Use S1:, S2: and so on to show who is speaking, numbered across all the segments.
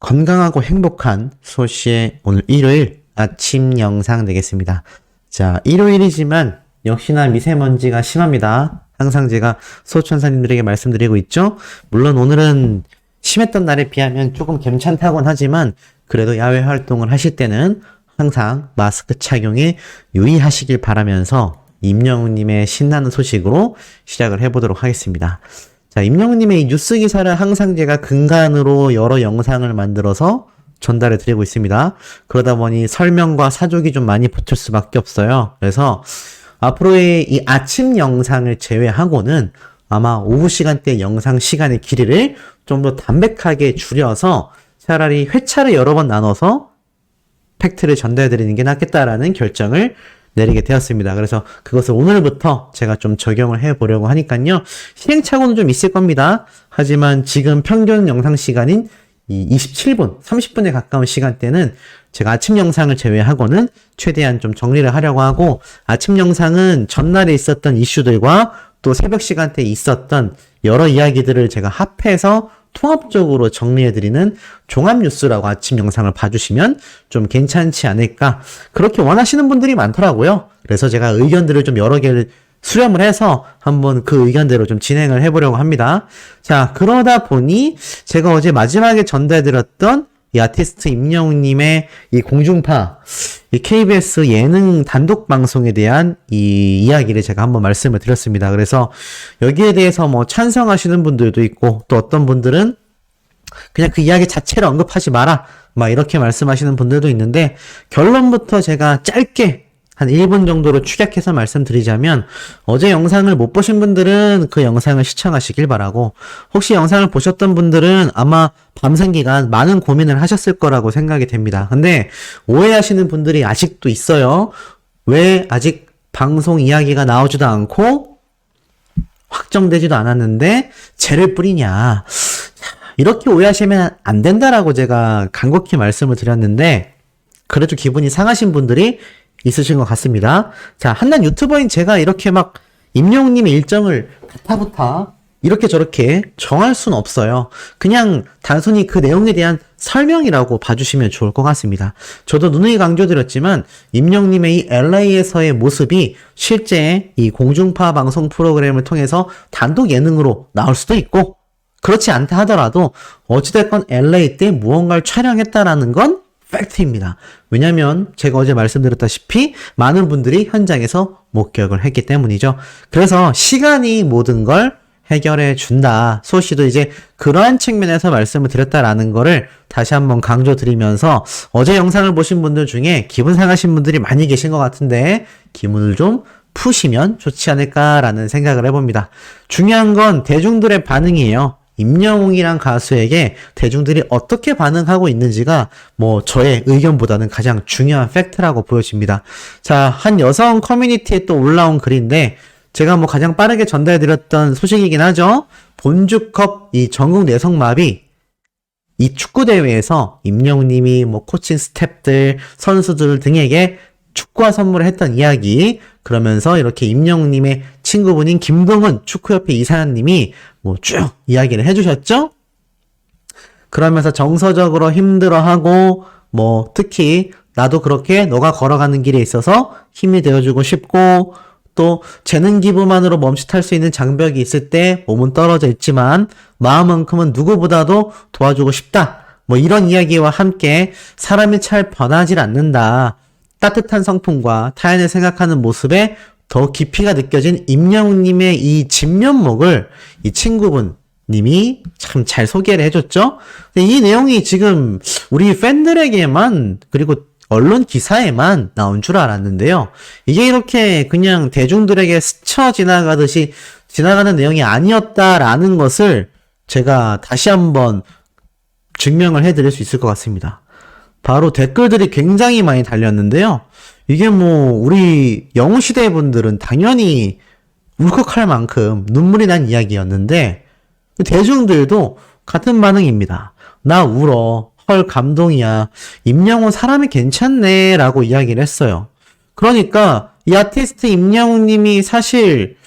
S1: 건강하고 행복한 소시의 오늘 일요일 아침 영상 되겠습니다. 자, 일요일이지만 역시나 미세먼지가 심합니다. 항상 제가 소천사님들에게 말씀드리고 있죠. 물론 오늘은 심했던 날에 비하면 조금 괜찮다곤 하지만 그래도 야외 활동을 하실 때는 항상 마스크 착용에 유의하시길 바라면서 임영웅님의 신나는 소식으로 시작을 해보도록 하겠습니다. 자, 임영웅님의 이 뉴스 기사를 항상 제가 근간으로 여러 영상을 만들어서 전달해 드리고 있습니다. 그러다 보니 설명과 사족이 좀 많이 붙을 수밖에 없어요. 그래서 앞으로의 이 아침 영상을 제외하고는 아마 오후 시간대 영상 시간의 길이를 좀 더 담백하게 줄여서 차라리 회차를 여러 번 나눠서 팩트를 전달해 드리는 게 낫겠다라는 결정을 내리게 되었습니다. 그래서 그것을 오늘부터 제가 좀 적용을 해보려고 하니까요. 시행착오는 좀 있을 겁니다. 하지만 지금 평균 영상 시간인 이 27분, 30분에 가까운 시간대는 제가 아침 영상을 제외하고는 최대한 좀 정리를 하려고 하고, 아침 영상은 전날에 있었던 이슈들과 또 새벽 시간대에 있었던 여러 이야기들을 제가 합해서 통합적으로 정리해드리는 종합뉴스라고 아침 영상을 봐주시면 좀 괜찮지 않을까, 그렇게 원하시는 분들이 많더라고요. 그래서 제가 의견들을 좀 여러 개를 수렴을 해서 한번 그 의견대로 좀 진행을 해보려고 합니다. 자, 그러다 보니 제가 어제 마지막에 전달드렸던 이 아티스트 임영웅님의 이 공중파, 이 KBS 예능 단독 방송에 대한 이 이야기를 제가 한번 말씀을 드렸습니다. 그래서 여기에 대해서 뭐 찬성하시는 분들도 있고, 또 어떤 분들은 그냥 그 이야기 자체를 언급하지 마라, 막 이렇게 말씀하시는 분들도 있는데, 결론부터 제가 짧게 한 1분 정도로 축약해서 말씀드리자면, 어제 영상을 못 보신 분들은 그 영상을 시청하시길 바라고, 혹시 영상을 보셨던 분들은 아마 밤샘 기간 많은 고민을 하셨을 거라고 생각이 됩니다. 근데 오해하시는 분들이 아직도 있어요. 왜 아직 방송 이야기가 나오지도 않고 확정되지도 않았는데 죄를 뿌리냐, 이렇게 오해하시면 안 된다라고 제가 간곡히 말씀을 드렸는데, 그래도 기분이 상하신 분들이 있으신 것 같습니다. 자, 한낱 유튜버인 제가 이렇게 막 임영웅님의 일정을 가타부타 이렇게 저렇게 정할 순 없어요. 그냥 단순히 그 내용에 대한 설명이라고 봐주시면 좋을 것 같습니다. 저도 누누이 강조드렸지만 임영웅님의 이 LA에서의 모습이 실제 이 공중파 방송 프로그램을 통해서 단독 예능으로 나올 수도 있고, 그렇지 않다 하더라도 어찌됐건 LA 때 무언가를 촬영했다라는 건 팩트입니다. 왜냐면 제가 어제 말씀드렸다시피 많은 분들이 현장에서 목격을 했기 때문이죠. 그래서 시간이 모든 걸 해결해 준다. 소시도 이제 그러한 측면에서 말씀을 드렸다라는 거를 다시 한번 강조드리면서, 어제 영상을 보신 분들 중에 기분 상하신 분들이 많이 계신 것 같은데 기분을 좀 푸시면 좋지 않을까라는 생각을 해봅니다. 중요한 건 대중들의 반응이에요. 임영웅이란 가수에게 대중들이 어떻게 반응하고 있는지가 뭐 저의 의견보다는 가장 중요한 팩트라고 보여집니다. 자, 한 여성 커뮤니티에 또 올라온 글인데, 제가 뭐 가장 빠르게 전달해드렸던 소식이긴 하죠. 본주컵 이 전국 내성마비 이 축구대회에서 임영웅님이 뭐 코칭 스태프들, 선수들 등에게 축구화 선물을 했던 이야기, 그러면서 이렇게 임영웅님의 친구분인 김동은 축구협회 이사장님이 뭐 쭉 이야기를 해주셨죠? 그러면서 정서적으로 힘들어하고, 뭐 특히 나도 그렇게 너가 걸어가는 길에 있어서 힘이 되어주고 싶고, 또 재능 기부만으로 멈칫할 수 있는 장벽이 있을 때 몸은 떨어져 있지만 마음만큼은 누구보다도 도와주고 싶다, 뭐 이런 이야기와 함께 사람이 잘 변하질 않는다, 따뜻한 성품과 타인을 생각하는 모습에 더 깊이가 느껴진 임영웅님의 이 진면목을 이 친구분님이 참 잘 소개를 해줬죠. 근데 이 내용이 지금 우리 팬들에게만, 그리고 언론 기사에만 나온 줄 알았는데요. 이게 이렇게 그냥 대중들에게 스쳐 지나가듯이 지나가는 내용이 아니었다라는 것을 제가 다시 한번 증명을 해드릴 수 있을 것 같습니다. 바로 댓글들이 굉장히 많이 달렸는데요. 이게 뭐 우리 영웅시대 분들은 당연히 울컥할 만큼 눈물이 난 이야기였는데, 대중들도 같은 반응입니다. 나 울어, 헐 감동이야, 임영웅 사람이 괜찮네 라고 이야기를 했어요. 그러니까 이 아티스트 임영웅님이 사실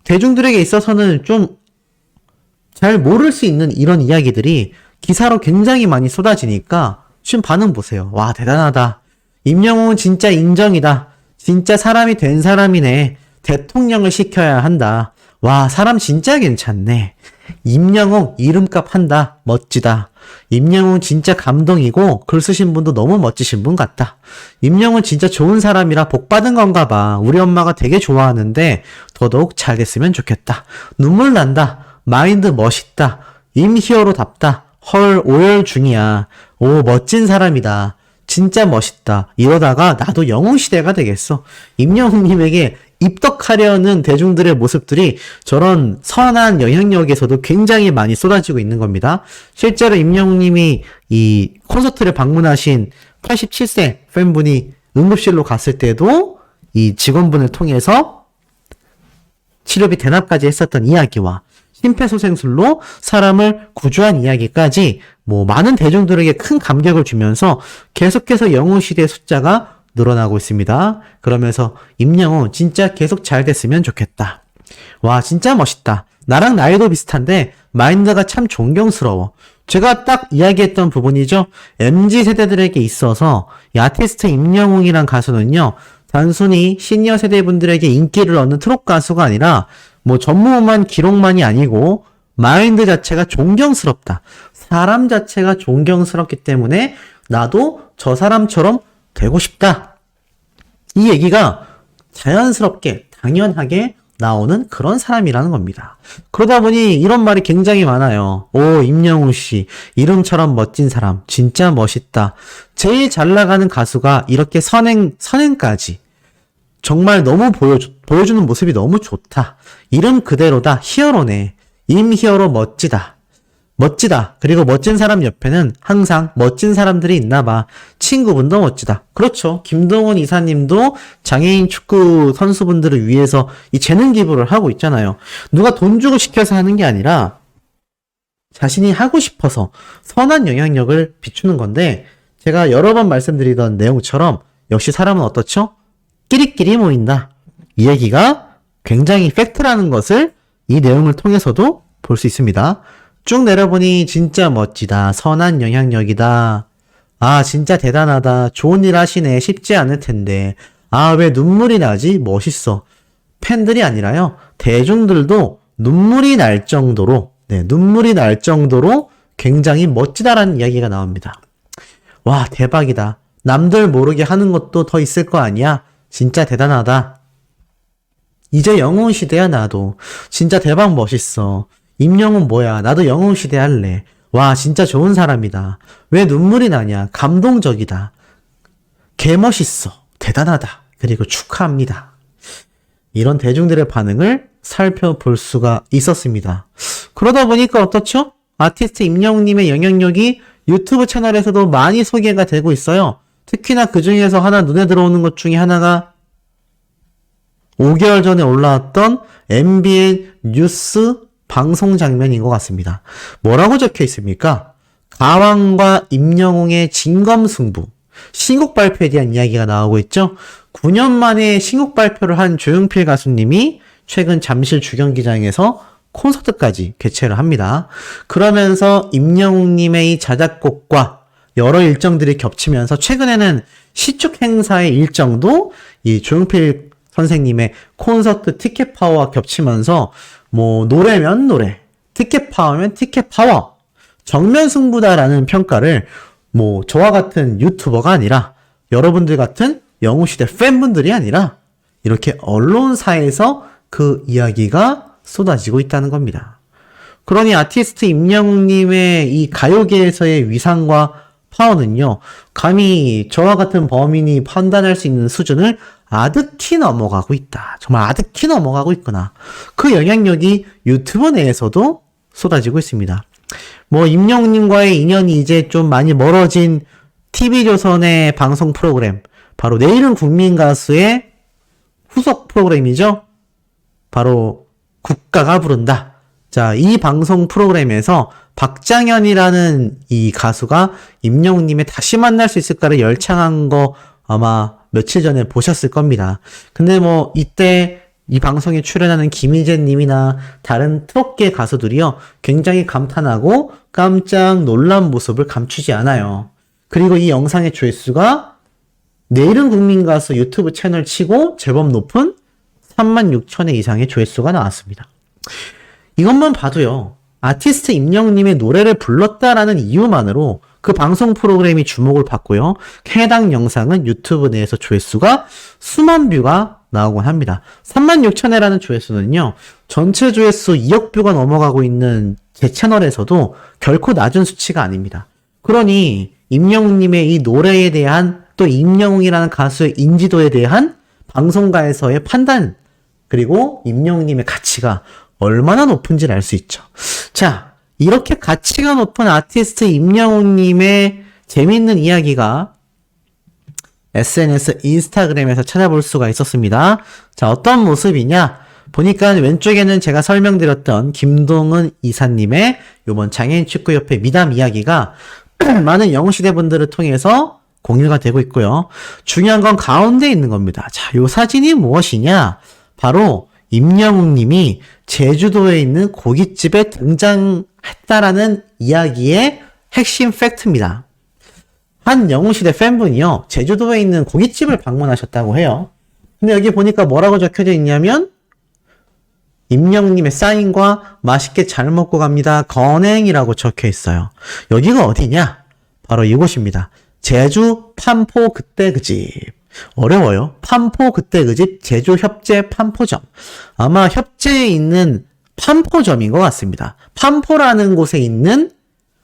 S1: 대중들에게 있어서는 좀 잘 모를 수 있는 이런 이야기들이 기사로 굉장히 많이 쏟아지니까 지금 반응 보세요. 와, 대단하다. 임영웅은 진짜 인정이다. 진짜 사람이 된 사람이네. 대통령을 시켜야 한다. 와, 사람 진짜 괜찮네. 임영웅 이름값 한다. 멋지다. 임영웅 진짜 감동이고 글 쓰신 분도 너무 멋지신 분 같다. 임영웅 진짜 좋은 사람이라 복 받은 건가 봐. 우리 엄마가 되게 좋아하는데 더더욱 잘 됐으면 좋겠다. 눈물 난다. 마인드 멋있다. 임히어로답다. 헐, 오열 중이야. 오, 멋진 사람이다. 진짜 멋있다. 이러다가 나도 영웅시대가 되겠어. 임영웅님에게 입덕하려는 대중들의 모습들이 저런 선한 영향력에서도 굉장히 많이 쏟아지고 있는 겁니다. 실제로 임영웅님이 이 콘서트를 방문하신 87세 팬분이 응급실로 갔을 때도 이 직원분을 통해서 치료비 대납까지 했었던 이야기와 심폐소생술로 사람을 구조한 이야기까지 뭐 많은 대중들에게 큰 감격을 주면서 계속해서 영웅시대의 숫자가 늘어나고 있습니다. 그러면서 임영웅 진짜 계속 잘 됐으면 좋겠다. 와, 진짜 멋있다. 나랑 나이도 비슷한데 마인드가 참 존경스러워. 제가 딱 이야기했던 부분이죠. MZ세대들에게 있어서 이 아티스트 임영웅이란 가수는요, 단순히 시니어 세대분들에게 인기를 얻는 트롯 가수가 아니라 뭐 전무후무한 기록만이 아니고 마인드 자체가 존경스럽다. 사람 자체가 존경스럽기 때문에 나도 저 사람처럼 되고 싶다. 이 얘기가 자연스럽게 당연하게 나오는 그런 사람이라는 겁니다. 그러다 보니 이런 말이 굉장히 많아요. 오, 임영웅 씨 이름처럼 멋진 사람 진짜 멋있다. 제일 잘 나가는 가수가 이렇게 선행까지 정말 너무 보여주는 모습이 너무 좋다. 이름 그대로다. 히어로네. 임히어로 멋지다. 멋지다. 그리고 멋진 사람 옆에는 항상 멋진 사람들이 있나 봐. 친구분도 멋지다. 그렇죠. 김동원 이사님도 장애인 축구 선수분들을 위해서 이 재능 기부를 하고 있잖아요. 누가 돈 주고 시켜서 하는 게 아니라 자신이 하고 싶어서 선한 영향력을 비추는 건데, 제가 여러 번 말씀드리던 내용처럼 역시 사람은 어떻죠? 끼리끼리 모인다. 이 얘기가 굉장히 팩트라는 것을 이 내용을 통해서도 볼 수 있습니다. 쭉 내려보니 진짜 멋지다. 선한 영향력이다. 아, 진짜 대단하다. 좋은 일 하시네. 쉽지 않을 텐데. 아, 왜 눈물이 나지? 멋있어. 팬들이 아니라요. 대중들도 눈물이 날 정도로, 눈물이 날 정도로 굉장히 멋지다라는 이야기가 나옵니다. 와, 대박이다. 남들 모르게 하는 것도 더 있을 거 아니야? 진짜 대단하다. 이제 영웅 시대야, 나도. 진짜 대박 멋있어. 임영웅 뭐야? 나도 영웅 시대 할래. 와, 진짜 좋은 사람이다. 왜 눈물이 나냐? 감동적이다. 개멋있어. 대단하다. 그리고 축하합니다. 이런 대중들의 반응을 살펴볼 수가 있었습니다. 그러다 보니까 어떻죠? 아티스트 임영웅님의 영향력이 유튜브 채널에서도 많이 소개가 되고 있어요. 특히나 그 중에서 하나 눈에 들어오는 것 중에 하나가 5개월 전에 올라왔던 MBN 뉴스 방송 장면인 것 같습니다. 뭐라고 적혀 있습니까? 가왕과 임영웅의 진검승부, 신곡 발표에 대한 이야기가 나오고 있죠. 9년 만에 신곡 발표를 한 조용필 가수님이 최근 잠실 주경기장에서 콘서트까지 개최를 합니다. 그러면서 임영웅님의 이 자작곡과 여러 일정들이 겹치면서 최근에는 시축 행사의 일정도 이 조용필 선생님의 콘서트 티켓 파워와 겹치면서 뭐 노래면 노래, 티켓 파워면 티켓 파워, 정면 승부다라는 평가를 뭐 저와 같은 유튜버가 아니라 여러분들 같은 영웅시대 팬분들이 아니라 이렇게 언론사에서 그 이야기가 쏟아지고 있다는 겁니다. 그러니 아티스트 임영웅님의 이 가요계에서의 위상과 파워는요, 감히 저와 같은 범인이 판단할 수 있는 수준을 아득히 넘어가고 있다. 정말 아득히 넘어가고 있구나. 그 영향력이 유튜브 내에서도 쏟아지고 있습니다. 뭐 임영웅님과의 인연이 이제 좀 많이 멀어진 TV조선의 방송 프로그램, 바로 내일은 국민가수의 후속 프로그램이죠. 바로 국가가 부른다. 자, 이 방송 프로그램에서 박장현이라는 이 가수가 임영웅님의 다시 만날 수 있을까를 열창한 거 아마 며칠 전에 보셨을 겁니다. 근데 뭐 이때 이 방송에 출연하는 김희재님이나 다른 트롯계 가수들이요, 굉장히 감탄하고 깜짝 놀란 모습을 감추지 않아요. 그리고 이 영상의 조회수가 내일은 국민가수 유튜브 채널 치고 제법 높은 36,000회 이상의 조회수가 나왔습니다. 이것만 봐도요, 아티스트 임영웅님의 노래를 불렀다라는 이유만으로 그 방송 프로그램이 주목을 받고요, 해당 영상은 유튜브 내에서 조회수가 수만 뷰가 나오곤 합니다. 36,000회라는 조회수는요, 전체 조회수 2억 뷰가 넘어가고 있는 제 채널에서도 결코 낮은 수치가 아닙니다. 그러니 임영웅님의 이 노래에 대한, 또 임영웅이라는 가수의 인지도에 대한 방송가에서의 판단, 그리고 임영웅님의 가치가 얼마나 높은지를 알 수 있죠. 자, 이렇게 가치가 높은 아티스트 임영웅님의 재미있는 이야기가 SNS 인스타그램에서 찾아볼 수가 있었습니다. 자, 어떤 모습이냐? 보니까 왼쪽에는 제가 설명드렸던 김동은 이사님의 요번 장애인 축구협회 미담 이야기가 많은 영웅시대 분들을 통해서 공유가 되고 있고요. 중요한 건 가운데 있는 겁니다. 자, 요 사진이 무엇이냐? 바로 임영웅님이 제주도에 있는 고깃집에 등장했다라는 이야기의 핵심 팩트입니다. 한 영웅시대 팬분이요, 제주도에 있는 고깃집을 방문하셨다고 해요. 근데 여기 보니까 뭐라고 적혀져 있냐면, 임영웅님의 사인과 맛있게 잘 먹고 갑니다, 건행이라고 적혀 있어요. 여기가 어디냐? 바로 이곳입니다. 제주 판포 그때 그 집. 어려워요. 판포 그때 그 집 제주 협재 판포점. 아마 협재에 있는 판포점인 것 같습니다. 판포라는 곳에 있는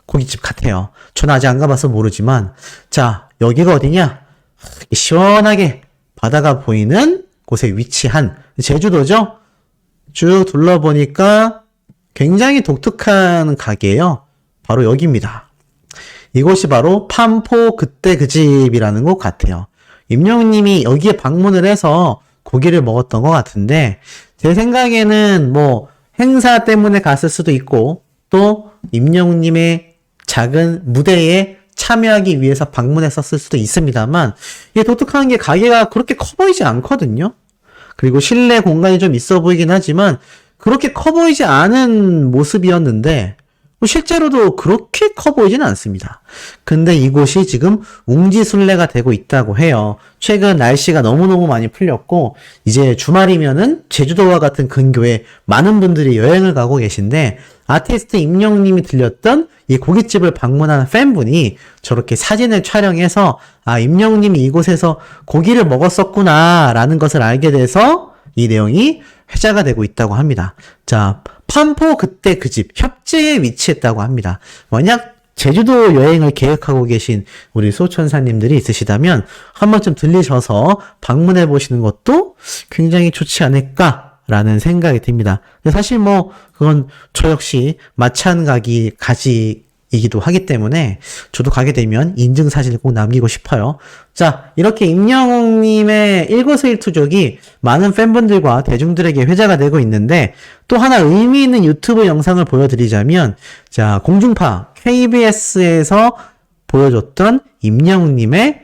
S1: 고깃집 같아요. 저는 아직 안 가봐서 모르지만, 자, 여기가 어디냐? 시원하게 바다가 보이는 곳에 위치한 제주도죠? 쭉 둘러보니까 굉장히 독특한 가게예요. 바로 여기입니다. 이곳이 바로 판포 그때 그 집이라는 곳 같아요. 임영웅님이 여기에 방문을 해서 고기를 먹었던 것 같은데, 제 생각에는 뭐 행사 때문에 갔을 수도 있고, 또 임영웅님의 작은 무대에 참여하기 위해서 방문했었을 수도 있습니다만, 이게 독특한 게 가게가 그렇게 커 보이지 않거든요. 그리고 실내 공간이 좀 있어 보이긴 하지만 그렇게 커 보이지 않은 모습이었는데 실제로도 그렇게 커 보이진 않습니다. 근데 이곳이 지금 웅지순례가 되고 있다고 해요. 최근 날씨가 너무너무 많이 풀렸고 이제 주말이면은 제주도와 같은 근교에 많은 분들이 여행을 가고 계신데, 아티스트 임영웅님이 들렸던 이 고깃집을 방문한 팬분이 저렇게 사진을 촬영해서 아, 임영웅님이 이곳에서 고기를 먹었었구나 라는 것을 알게 돼서 이 내용이 회자가 되고 있다고 합니다. 자, 판포 그때 그 집 협재에 위치했다고 합니다. 만약 제주도 여행을 계획하고 계신 우리 소천사님들이 있으시다면 한 번쯤 들리셔서 방문해 보시는 것도 굉장히 좋지 않을까라는 생각이 듭니다. 근데 사실 뭐 그건 저 역시 마찬가지이기도 하기 때문에 저도 가게 되면 인증사진을 꼭 남기고 싶어요. 자, 이렇게 임영웅님의 일거수일투족이 많은 팬분들과 대중들에게 회자가 되고 있는데, 또 하나 의미 있는 유튜브 영상을 보여드리자면, 자, 공중파 KBS에서 보여줬던 임영웅님의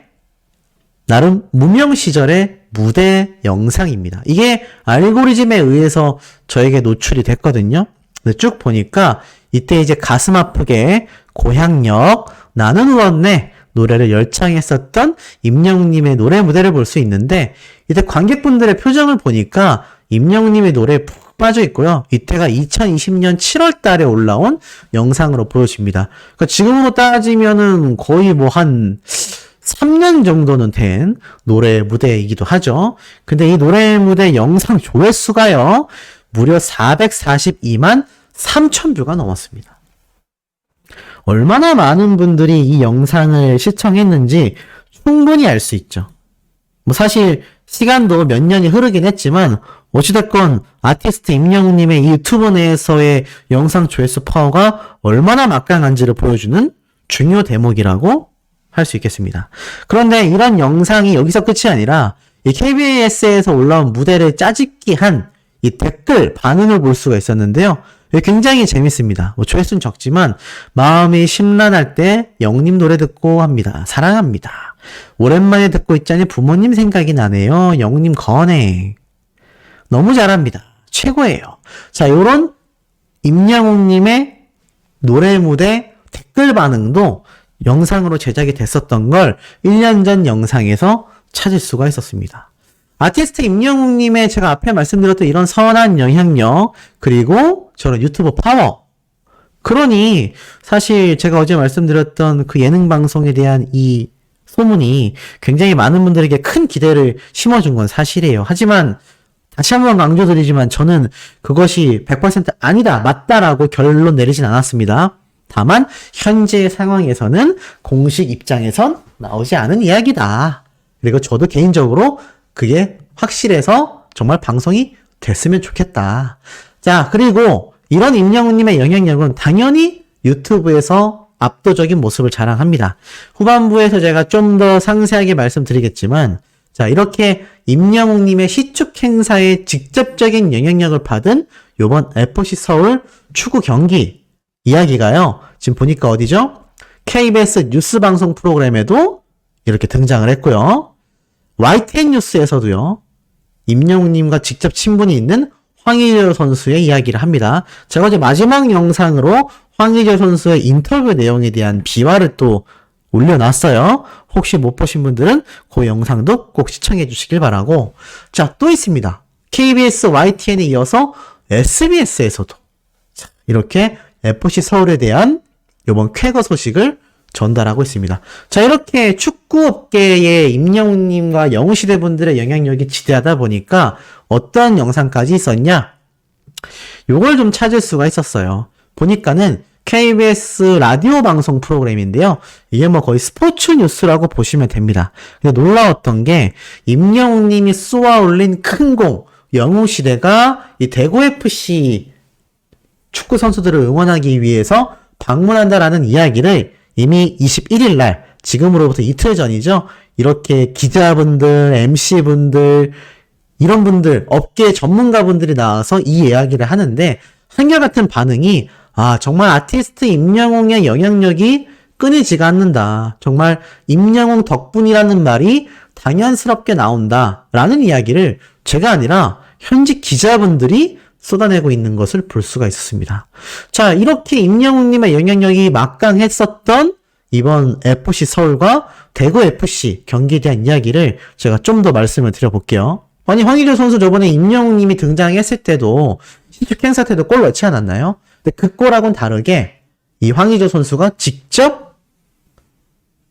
S1: 나름 무명 시절의 무대 영상입니다. 이게 알고리즘에 의해서 저에게 노출이 됐거든요. 근데 쭉 보니까 이때 이제 가슴 아프게 고향역 나는 울었네 노래를 열창했었던 임영웅님의 노래 무대를 볼 수 있는데, 이때 관객분들의 표정을 보니까 임영웅님의 노래에 푹 빠져 있고요. 이때가 2020년 7월 달에 올라온 영상으로 보여집니다. 그러니까 지금으로 따지면은 거의 뭐 한 3년 정도는 된 노래 무대이기도 하죠. 근데 이 노래 무대 영상 조회수가요, 무려 442만 3천 뷰가 넘었습니다. 얼마나 많은 분들이 이 영상을 시청했는지 충분히 알 수 있죠. 뭐 사실 시간도 몇 년이 흐르긴 했지만 어찌됐건 아티스트 임영웅님의 이 유튜브 내에서의 영상 조회수 파워가 얼마나 막강한지를 보여주는 중요 대목이라고 할 수 있겠습니다. 그런데 이런 영상이 여기서 끝이 아니라 이 KBS에서 올라온 무대를 짜집기한 이 댓글 반응을 볼 수가 있었는데요. 굉장히 재밌습니다. 뭐 조회수는 적지만 마음이 심란할 때 영님 노래 듣고 합니다. 사랑합니다. 오랜만에 듣고 있자니 부모님 생각이 나네요. 영님 건해. 너무 잘합니다. 최고예요. 자, 요런 임영웅님의 노래 무대 댓글 반응도 영상으로 제작이 됐었던 걸 1년 전 영상에서 찾을 수가 있었습니다. 아티스트 임영웅님의 제가 앞에 말씀드렸던 이런 선한 영향력, 그리고 저런 유튜브 파워. 그러니 사실 제가 어제 말씀드렸던 그 예능 방송에 대한 이 소문이 굉장히 많은 분들에게 큰 기대를 심어준 건 사실이에요. 하지만 다시 한번 강조드리지만 저는 그것이 100% 아니다, 맞다라고 결론 내리진 않았습니다. 다만 현재 상황에서는 공식 입장에선 나오지 않은 이야기다. 그리고 저도 개인적으로 그게 확실해서 정말 방송이 됐으면 좋겠다. 자, 그리고 이런 임영웅님의 영향력은 당연히 유튜브에서 압도적인 모습을 자랑합니다. 후반부에서 제가 좀 더 상세하게 말씀드리겠지만, 자, 이렇게 임영웅님의 시축 행사에 직접적인 영향력을 받은 요번 FC 서울 축구 경기 이야기가요. 지금 보니까 어디죠? KBS 뉴스 방송 프로그램에도 이렇게 등장을 했고요. YTN 뉴스에서도요. 임영웅님과 직접 친분이 있는 황의조 선수의 이야기를 합니다. 제가 어제 마지막 영상으로 황의조 선수의 인터뷰 내용에 대한 비화를 또 올려놨어요. 혹시 못 보신 분들은 그 영상도 꼭 시청해 주시길 바라고. 자, 또 있습니다. KBS, YTN에 이어서 SBS에서도 이렇게 FC 서울에 대한 이번 쾌거 소식을 전달하고 있습니다. 자, 이렇게 축구업계의 임영웅님과 영웅시대 분들의 영향력이 지대하다 보니까 어떤 영상까지 있었냐? 요걸 좀 찾을 수가 있었어요. 보니까는 KBS 라디오 방송 프로그램인데요. 이게 뭐 거의 스포츠 뉴스라고 보시면 됩니다. 근데 놀라웠던 게 임영웅님이 쏘아 올린 큰 공, 영웅시대가 이 대구FC 축구 선수들을 응원하기 위해서 방문한다라는 이야기를 이미 21일 날, 지금으로부터 이틀 전이죠. 이렇게 기자분들, MC분들, 이런 분들, 업계 전문가분들이 나와서 이 이야기를 하는데 한결같은 반응이 정말 아티스트 임영웅의 영향력이 끊이지가 않는다. 정말 임영웅 덕분이라는 말이 당연스럽게 나온다. 라는 이야기를 제가 아니라 현직 기자분들이 쏟아내고 있는 것을 볼 수가 있었습니다. 자, 이렇게 임영웅님의 영향력이 막강했었던 이번 FC 서울과 대구 FC 경기에 대한 이야기를 제가 좀 더 말씀을 드려볼게요. 아니, 황의조 선수 저번에 임영웅님이 등장했을 때도 신축 행사 때도 골 넣지 않았나요? 근데 그 골하고는 다르게 이 황의조 선수가 직접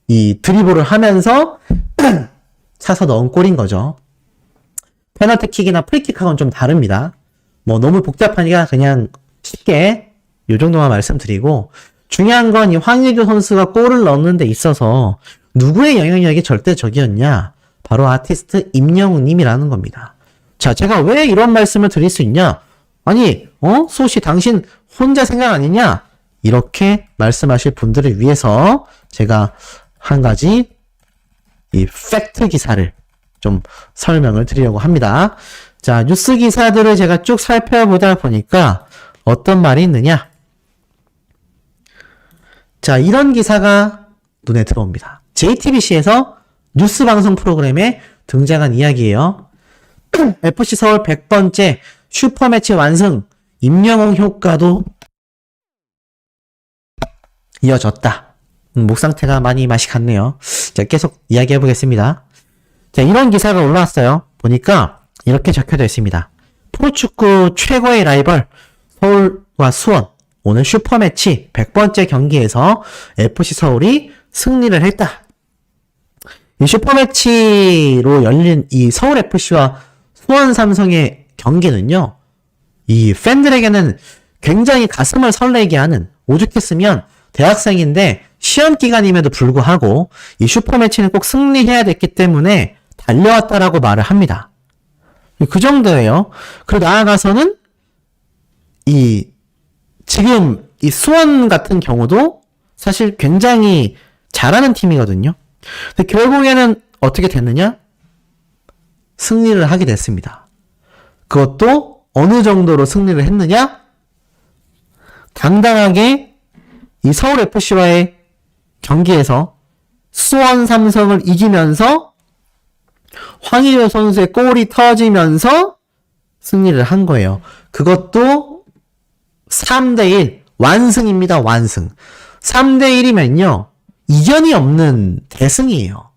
S1: 이 드리블을 하면서 차서 넣은 골인 거죠. 페널티킥이나 프리킥하고는 좀 다릅니다. 뭐 너무 복잡하니까 그냥 쉽게 이 정도만 말씀드리고, 중요한 건 이 황의조 선수가 골을 넣는 데 있어서 누구의 영향력이 절대적이었냐? 바로 아티스트 임영웅님이라는 겁니다. 자, 제가 왜 이런 말씀을 드릴 수 있냐? 아니, 소시 당신 혼자 생각 아니냐? 이렇게 말씀하실 분들을 위해서 제가 한 가지 이 팩트 기사를 좀 설명을 드리려고 합니다. 자, 뉴스 기사들을 제가 쭉 살펴보다 보니까 어떤 말이 있느냐? 자, 이런 기사가 눈에 들어옵니다. JTBC에서 뉴스 방송 프로그램에 등장한 이야기예요. FC 서울 100번째 슈퍼매치 완승, 임영웅 효과도 이어졌다. 목 상태가 많이 맛이 갔네요. 자, 계속 이야기해 보겠습니다. 자, 이런 기사가 올라왔어요. 보니까 이렇게 적혀져 있습니다. 프로축구 최고의 라이벌 서울과 수원, 오늘 슈퍼매치 100번째 경기에서 FC 서울이 승리를 했다. 이 슈퍼매치로 열린 이 서울FC와 수원 삼성의 경기는요, 이 팬들에게는 굉장히 가슴을 설레게 하는, 오죽했으면 대학생인데 시험 기간임에도 불구하고 이 슈퍼매치는 꼭 승리해야 됐기 때문에 달려왔다라고 말을 합니다. 그 정도예요. 그리고 나아가서는 지금 이 수원 같은 경우도 사실 굉장히 잘하는 팀이거든요. 근데 결국에는 어떻게 됐느냐? 승리를 하게 됐습니다. 그것도 어느 정도로 승리를 했느냐? 당당하게 이 서울FC와의 경기에서 수원 삼성을 이기면서 황의조 선수의 골이 터지면서 승리를 한 거예요. 그것도 3대1 완승입니다. 완승. 3대1이면요. 이견이 없는 대승이에요.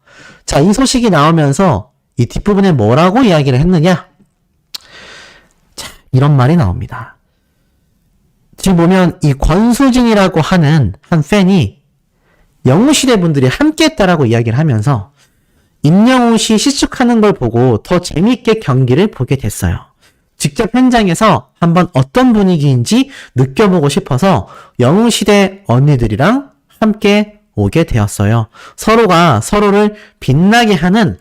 S1: 자, 이 소식이 나오면서 이 뒷부분에 뭐라고 이야기를 했느냐? 자, 이런 말이 나옵니다. 지금 보면 이 권수진이라고 하는 한 팬이 영웅시대 분들이 함께 했다라고 이야기를 하면서 임영웅 씨 시축하는 걸 보고 더 재밌게 경기를 보게 됐어요. 직접 현장에서 한번 어떤 분위기인지 느껴보고 싶어서 영웅시대 언니들이랑 함께 오게 되었어요. 서로가 서로를 빛나게 하는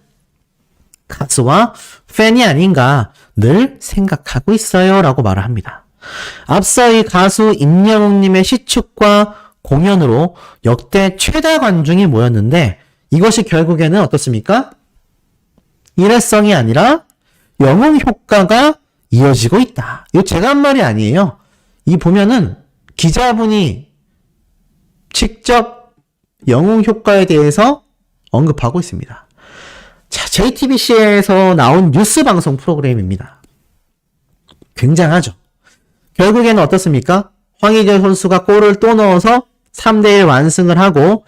S1: 가수와 팬이 아닌가 늘 생각하고 있어요. 라고 말을 합니다. 앞서 이 가수 임영웅님의 시축과 공연으로 역대 최다 관중이 모였는데 이것이 결국에는 어떻습니까? 일회성이 아니라 영웅 효과가 이어지고 있다. 이거 제가 한 말이 아니에요. 이 보면은 기자분이 직접 영웅 효과에 대해서 언급하고 있습니다. 자, JTBC에서 나온 뉴스 방송 프로그램입니다. 굉장하죠. 결국에는 어떻습니까? 황의조 선수가 골을 또 넣어서 3대1 완승을 하고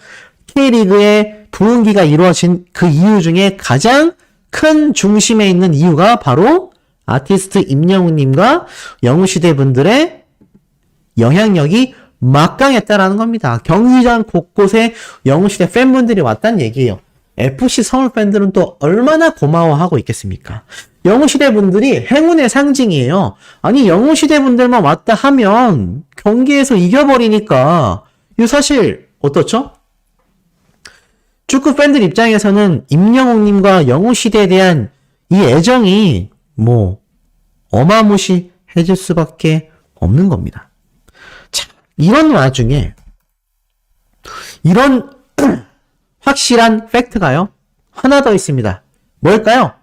S1: K리그의 부흥기가 이루어진 그 이유 중에 가장 큰 중심에 있는 이유가 바로 아티스트 임영웅님과 영웅시대 분들의 영향력이 막강했다라는 겁니다. 경기장 곳곳에 영웅시대 팬분들이 왔다는 얘기예요. FC 서울 팬들은 또 얼마나 고마워하고 있겠습니까? 영웅시대 분들이 행운의 상징이에요. 아니 영웅시대 분들만 왔다 하면 경기에서 이겨버리니까 이거 사실 어떻죠? 축구 팬들 입장에서는 임영웅님과 영웅시대에 대한 이 애정이 뭐 어마무시해질 수밖에 없는 겁니다. 자, 이런 와중에 이런 확실한 팩트가요. 하나 더 있습니다. 뭘까요?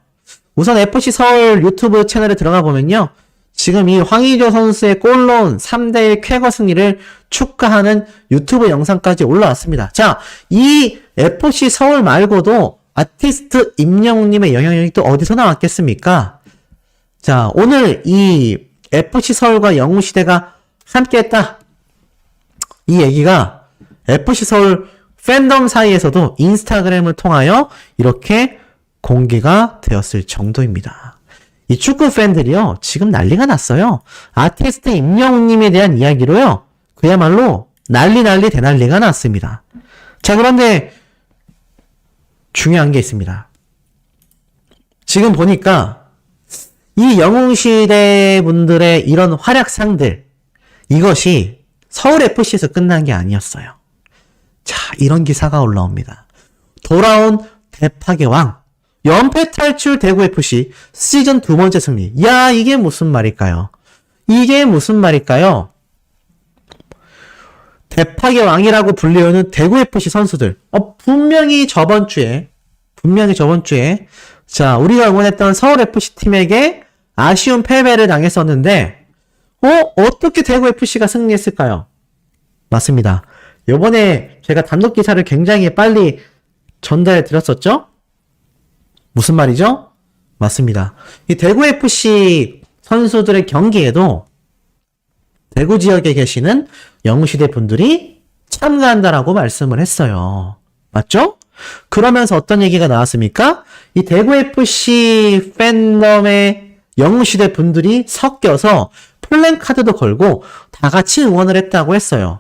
S1: 우선 FC 서울 유튜브 채널에 들어가 보면요. 지금 이 황의조 선수의 골 넣은 3대1 쾌거 승리를 축하하는 유튜브 영상까지 올라왔습니다. 자, 이 FC 서울 말고도 아티스트 임영웅님의 영향력이 또 어디서 나왔겠습니까? 자, 오늘 이 FC 서울과 영웅시대가 함께했다. 이 얘기가 FC 서울 팬덤 사이에서도 인스타그램을 통하여 이렇게 공개가 되었을 정도입니다. 이 축구 팬들이요, 지금 난리가 났어요. 아티스트 임영웅님에 대한 이야기로요, 그야말로 난리 대난리가 났습니다. 자, 그런데 중요한 게 있습니다. 지금 보니까 이 영웅시대 분들의 이런 활약상들, 이것이 서울FC에서 끝난 게 아니었어요. 자, 이런 기사가 올라옵니다. 돌아온 대파의 왕, 연패 탈출 대구FC 시즌 2번째 승리. 야, 이게 무슨 말일까요? 이게 무슨 말일까요? 대파의 왕이라고 불리우는 대구FC 선수들. 분명히 저번 주에 자, 우리가 응원했던 서울FC 팀에게 아쉬운 패배를 당했었는데 어떻게 대구FC가 승리했을까요? 맞습니다. 요번에 제가 단독 기사를 굉장히 빨리 전달해 드렸었죠? 무슨 말이죠? 맞습니다. 이 대구FC 선수들의 경기에도 대구 지역에 계시는 영웅시대 분들이 참가한다라고 말씀을 했어요. 맞죠? 그러면서 어떤 얘기가 나왔습니까? 이 대구FC 팬덤의 영웅시대 분들이 섞여서 플랜카드도 걸고 다 같이 응원을 했다고 했어요.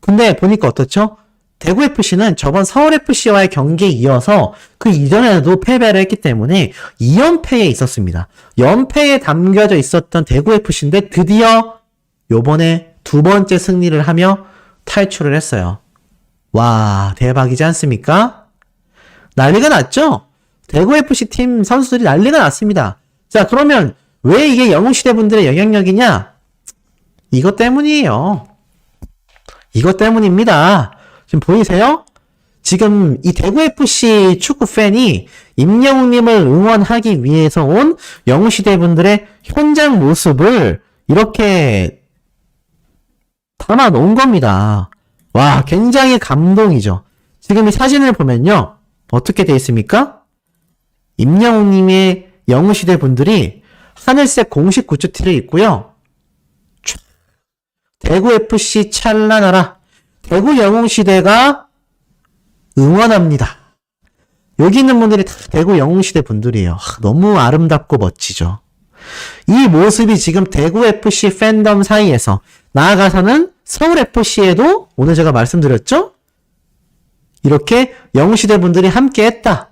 S1: 근데 보니까 어떻죠? 대구FC는 저번 서울FC와의 경기에 이어서 그 이전에도 패배를 했기 때문에 2연패에 있었습니다. 연패에 담겨져 있었던 대구FC인데 드디어 요번에 2번째 승리를 하며 탈출을 했어요. 와, 대박이지 않습니까? 난리가 났죠? 대구FC 팀 선수들이 난리가 났습니다. 자, 그러면 왜 이게 영웅시대 분들의 영향력이냐? 이것 때문이에요. 이것 때문입니다. 지금 보이세요? 지금 이 대구FC 축구 팬이 임영웅님을 응원하기 위해서 온 영웅시대 분들의 현장 모습을 이렇게 담아 놓은 겁니다. 와, 굉장히 감동이죠. 지금 이 사진을 보면요. 어떻게 되어 있습니까? 임영웅님의 영웅시대 분들이 하늘색 공식 굿즈티를 입고요. 대구FC 찬란하라. 대구 영웅시대가 응원합니다. 여기 있는 분들이 다 대구 영웅시대 분들이에요. 너무 아름답고 멋지죠. 이 모습이 지금 대구FC 팬덤 사이에서 나아가서는 서울FC에도 오늘 제가 말씀드렸죠? 이렇게 영웅시대 분들이 함께 했다.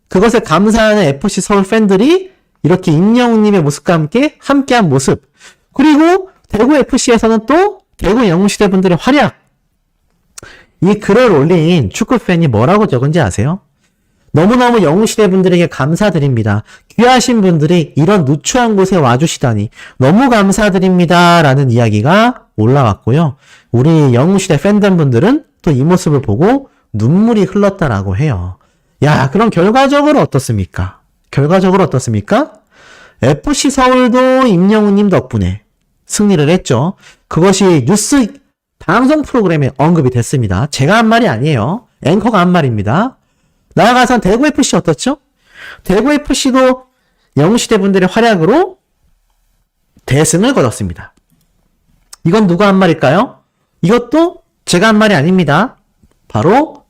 S1: 그것에 감사하는 FC 서울 팬들이 이렇게 임영웅님의 모습과 함께한 모습. 그리고 대구FC에서는 또 대구 영웅시대 분들의 활약. 이 글을 올린 축구팬이 뭐라고 적은지 아세요? 너무너무 영웅시대 분들에게 감사드립니다. 귀하신 분들이 이런 누추한 곳에 와주시다니 너무 감사드립니다. 라는 이야기가 올라왔고요. 우리 영웅시대 팬덤 분들은 또 이 모습을 보고 눈물이 흘렀다라고 해요. 야, 그럼 결과적으로 어떻습니까? FC 서울도 임영웅님 덕분에 승리를 했죠. 그것이 뉴스 방송 프로그램에 언급이 됐습니다. 제가 한 말이 아니에요. 앵커가 한 말입니다. 나아가선 대구FC 어떻죠? 대구FC도 영웅시대 분들의 활약으로 대승을 거뒀습니다. 이건 누가 한 말일까요? 이것도 제가 한 말이 아닙니다. 바로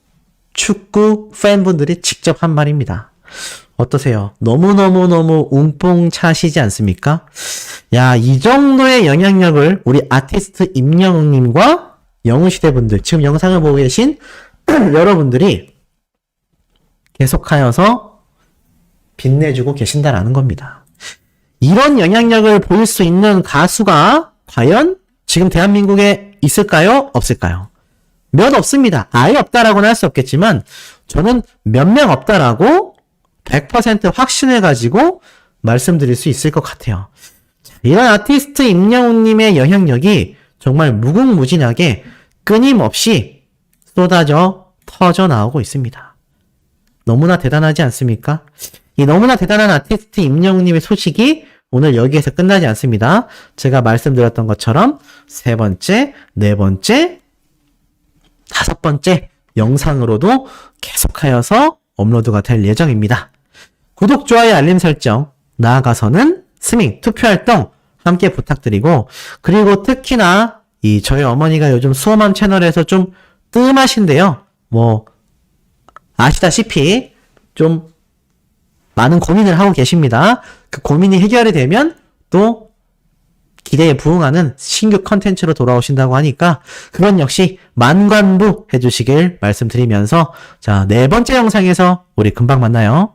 S1: 축구 팬분들이 직접 한 말입니다. 어떠세요? 너무너무너무 움뽕차시지 않습니까? 야, 이 정도의 영향력을 우리 아티스트 임영웅님과 영웅시대 분들, 지금 영상을 보고 계신 여러분들이 계속하여서 빛내주고 계신다라는 겁니다. 이런 영향력을 보일 수 있는 가수가 과연 지금 대한민국에 있을까요? 없을까요? 몇 없습니다. 아예 없다라고는 할 수 없겠지만 저는 몇 명 없다라고 100% 확신을 가지고 말씀드릴 수 있을 것 같아요. 이런 아티스트 임영웅님의 영향력이 정말 무궁무진하게 끊임없이 쏟아져 터져 나오고 있습니다. 너무나 대단하지 않습니까? 이 너무나 대단한 아티스트 임영웅님의 소식이 오늘 여기에서 끝나지 않습니다. 제가 말씀드렸던 것처럼 세 번째, 네 번째, 다섯 번째 영상으로도 계속하여서 업로드가 될 예정입니다. 구독, 좋아요, 알림 설정, 나아가서는 스밍, 투표활동 함께 부탁드리고, 그리고 특히나 저희 어머니가 요즘 수험함 채널에서 좀 뜸하신데요. 아시다시피 좀 많은 고민을 하고 계십니다. 그 고민이 해결이 되면 또 기대에 부응하는 신규 컨텐츠로 돌아오신다고 하니까 그건 역시 만관부 해주시길 말씀드리면서 자, 네 번째 영상에서 우리 금방 만나요.